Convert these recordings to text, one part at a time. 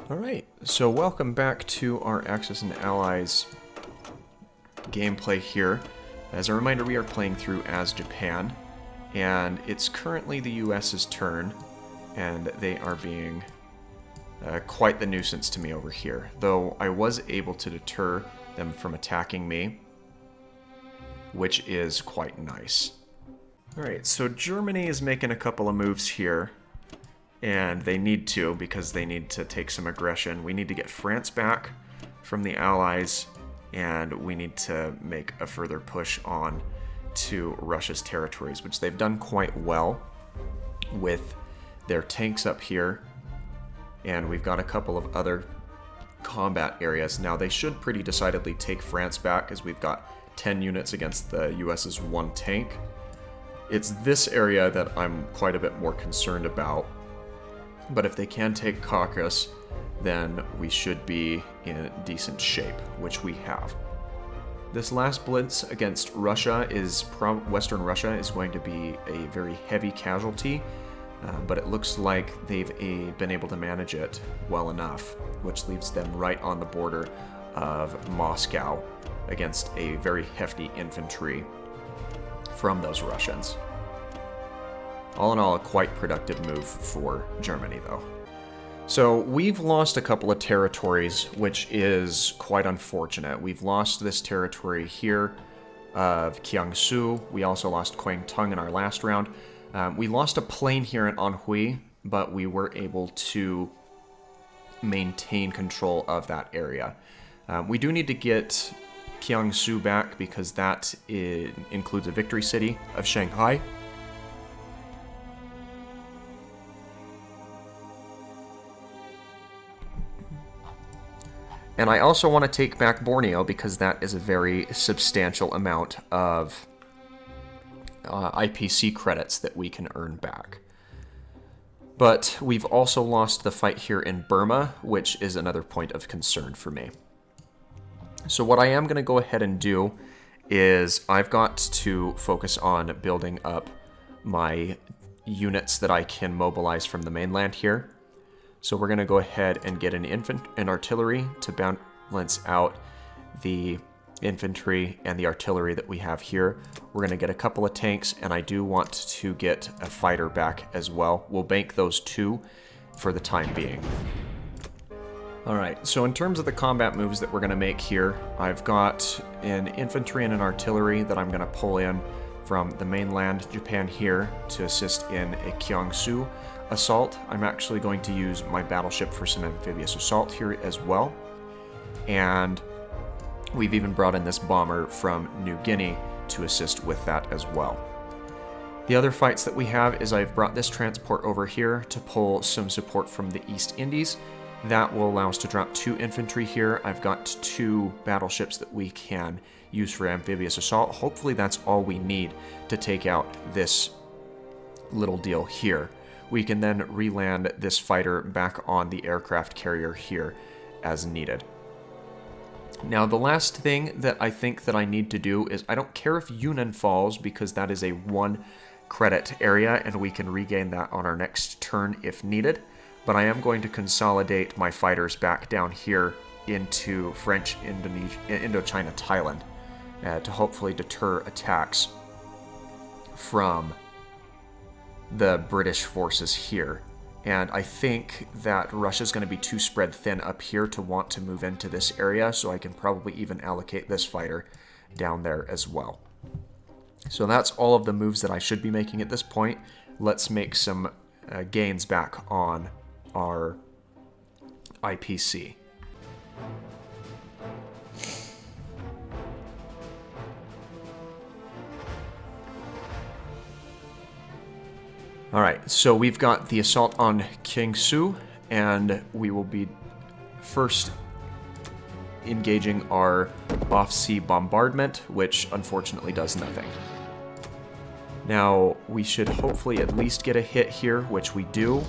Alright, so welcome back to our Axis and Allies gameplay here. As a reminder, we are playing through as Japan, and it's currently the US's turn, and they are being quite the nuisance to me over here. Though I was able to deter them from attacking me, which is quite nice. Alright, so Germany is making a couple of moves here. And they need to, because they need to take some aggression. We need to get France back from the Allies, and we need to make a further push on to Russia's territories, which they've done quite well with their tanks up here. And we've got a couple of other combat areas. Now, they should pretty decidedly take France back, as we've got 10 units against the US's 1 tank. It's this area that I'm quite a bit more concerned about. But if they can take Caucasus, then we should be in decent shape, which we have. This last blitz against Russia Western Russia is going to be a very heavy casualty, but it looks like they've been able to manage it well enough, which leaves them right on the border of Moscow against a very hefty infantry from those Russians. All in all, a quite productive move for Germany, though. So we've lost a couple of territories, which is quite unfortunate. We've lost this territory here of Kiangsu. We also lost Kwangtung in our last round. We lost a plain here in Anhui, but we were able to maintain control of that area. We do need to get Kiangsu back because that includes a victory city of Shanghai. And I also want to take back Borneo because that is a very substantial amount of IPC credits that we can earn back. But we've also lost the fight here in Burma, which is another point of concern for me. So what I am going to go ahead and do is I've got to focus on building up my units that I can mobilize from the mainland here. So we're going to go ahead and get an artillery to balance out the infantry and the artillery that we have here. We're going to get a couple of tanks, and I do want to get a fighter back as well. We'll bank those two for the time being. Alright, so in terms of the combat moves that we're going to make here, I've got an infantry and an artillery that I'm going to pull in from the mainland Japan here to assist in a Kiangsu assault. I'm actually going to use my battleship for some amphibious assault here as well. And we've even brought in this bomber from New Guinea to assist with that as well. The other fights that we have is I've brought this transport over here to pull some support from the East Indies. That will allow us to drop 2 infantry here. I've got 2 battleships that we can use for amphibious assault. Hopefully that's all we need to take out this little deal here. We can then re-land this fighter back on the aircraft carrier here as needed. Now, the last thing that I think that I need to do is I don't care if Yunnan falls because that is a 1 credit area and we can regain that on our next turn if needed. But I am going to consolidate my fighters back down here into French Indochina Thailand to hopefully deter attacks from the British forces here. And I think that Russia's going to be too spread thin up here to want to move into this area, so I can probably even allocate this fighter down there as well. So that's all of the moves that I should be making at this point. Let's make some gains back on our IPC. Alright, so we've got the assault on Kiangsu, and we will be first engaging our off-sea bombardment, which unfortunately does nothing. Now, we should hopefully at least get a hit here, which we do,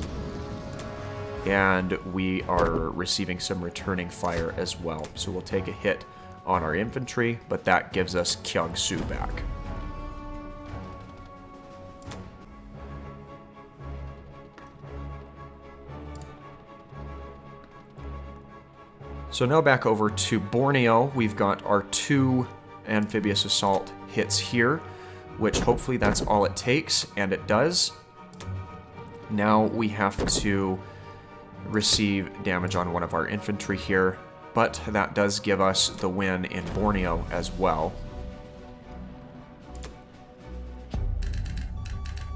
and we are receiving some returning fire as well. So we'll take a hit on our infantry, but that gives us Kiangsu back. So now back over to Borneo, we've got our 2 amphibious assault hits here, which hopefully that's all it takes, and it does. Now we have to receive damage on one of our infantry here, but that does give us the win in Borneo as well.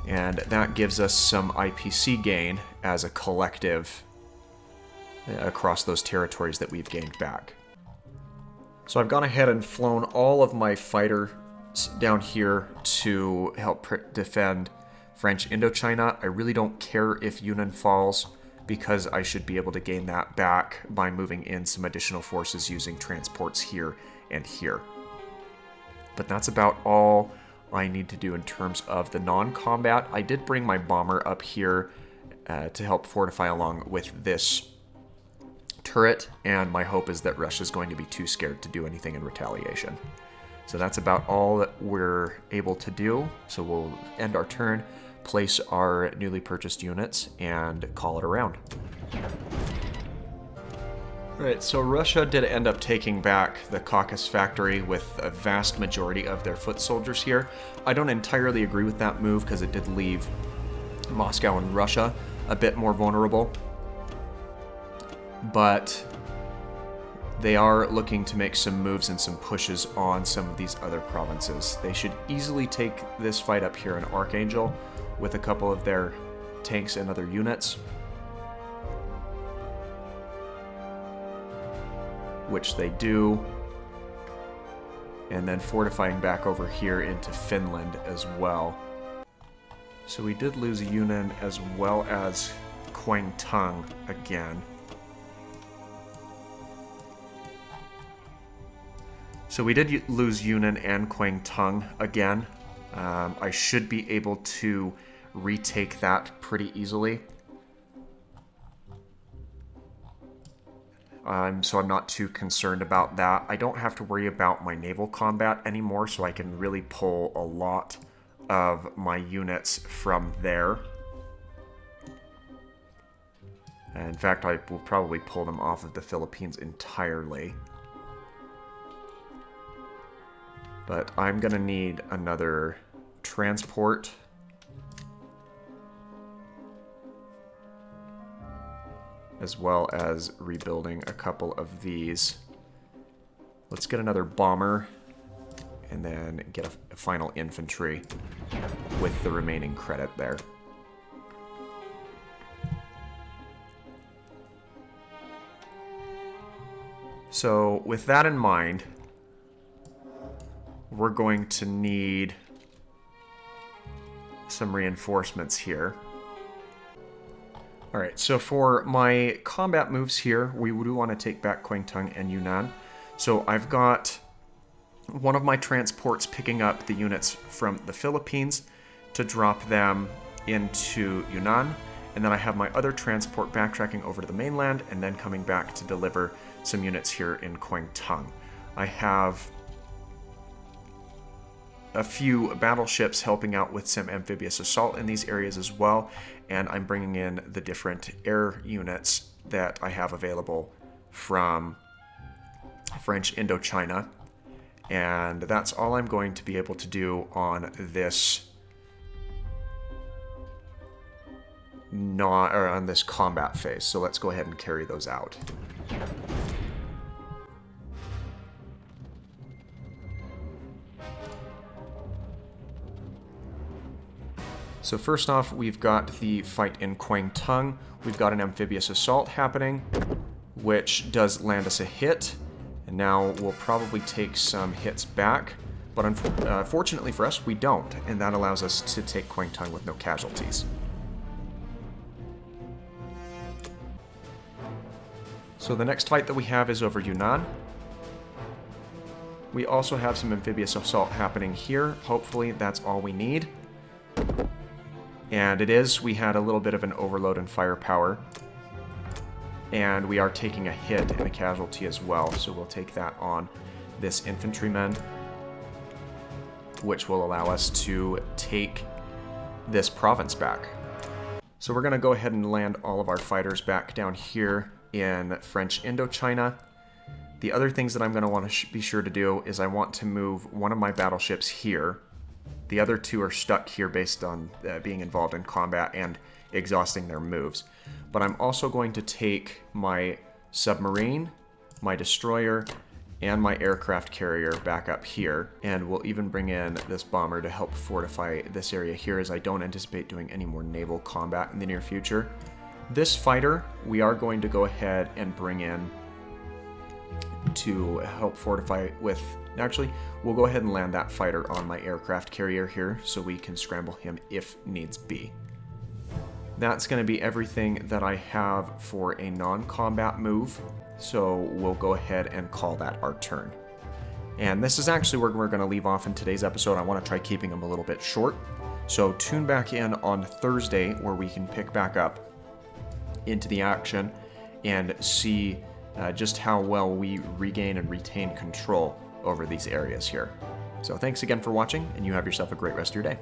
And that gives us some IPC gain as a collective across those territories that we've gained back. So I've gone ahead and flown all of my fighters down here to help defend French Indochina. I really don't care if Yunnan falls, because I should be able to gain that back by moving in some additional forces using transports here and here. But that's about all I need to do in terms of the non-combat. I did bring my bomber up here to help fortify along with this turret, and my hope is that Russia's going to be too scared to do anything in retaliation. So that's about all that we're able to do. So we'll end our turn, place our newly purchased units, and call it a round. Alright, so Russia did end up taking back the Caucasus factory with a vast majority of their foot soldiers here. I don't entirely agree with that move because it did leave Moscow and Russia a bit more vulnerable. But they are looking to make some moves and some pushes on some of these other provinces. They should easily take this fight up here in Archangel with a couple of their tanks and other units, which they do. And then fortifying back over here into Finland as well. So we did lose Yunnan as well as Kwangtung again. So we did lose Yunnan and Kwangtung again. I should be able to retake that pretty easily. So I'm not too concerned about that. I don't have to worry about my naval combat anymore, so I can really pull a lot of my units from there. In fact, I will probably pull them off of the Philippines entirely. But I'm going to need another transport. As well as rebuilding a couple of these. Let's get another bomber. And then get a final infantry with the remaining credit there. So with that in mind, we're going to need some reinforcements here. Alright, so for my combat moves here, we do want to take back Kwangtung and Yunnan. So I've got one of my transports picking up the units from the Philippines to drop them into Yunnan. And then I have my other transport backtracking over to the mainland and then coming back to deliver some units here in Kwangtung. I have a few battleships helping out with some amphibious assault in these areas as well, and I'm bringing in the different air units that I have available from French Indochina, and that's all I'm going to be able to do on this on this combat phase. So let's go ahead and carry those out. So first off, we've got the fight in Kwangtung. We've got an amphibious assault happening, which does land us a hit. And now we'll probably take some hits back. But unfortunately for us, we don't. And that allows us to take Kwangtung with no casualties. So the next fight that we have is over Yunnan. We also have some amphibious assault happening here. Hopefully that's all we need. And it is. We had a little bit of an overload in firepower. And we are taking a hit and a casualty as well. So we'll take that on this infantryman, which will allow us to take this province back. So we're going to go ahead and land all of our fighters back down here in French Indochina. The other things that I'm going to want to be sure to do is I want to move one of my battleships here. The other two are stuck here based on being involved in combat and exhausting their moves. But I'm also going to take my submarine, my destroyer, and my aircraft carrier back up here, and we'll even bring in this bomber to help fortify this area here, as I don't anticipate doing any more naval combat in the near future. This fighter we are going to go ahead and bring in to help fortify with... Actually, we'll go ahead and land that fighter on my aircraft carrier here so we can scramble him if needs be. That's going to be everything that I have for a non-combat move, so we'll go ahead and call that our turn. And this is actually where we're going to leave off in today's episode. I want to try keeping them a little bit short, so tune back in on Thursday where we can pick back up into the action and see just how well we regain and retain control over these areas here. So thanks again for watching, and you have yourself a great rest of your day.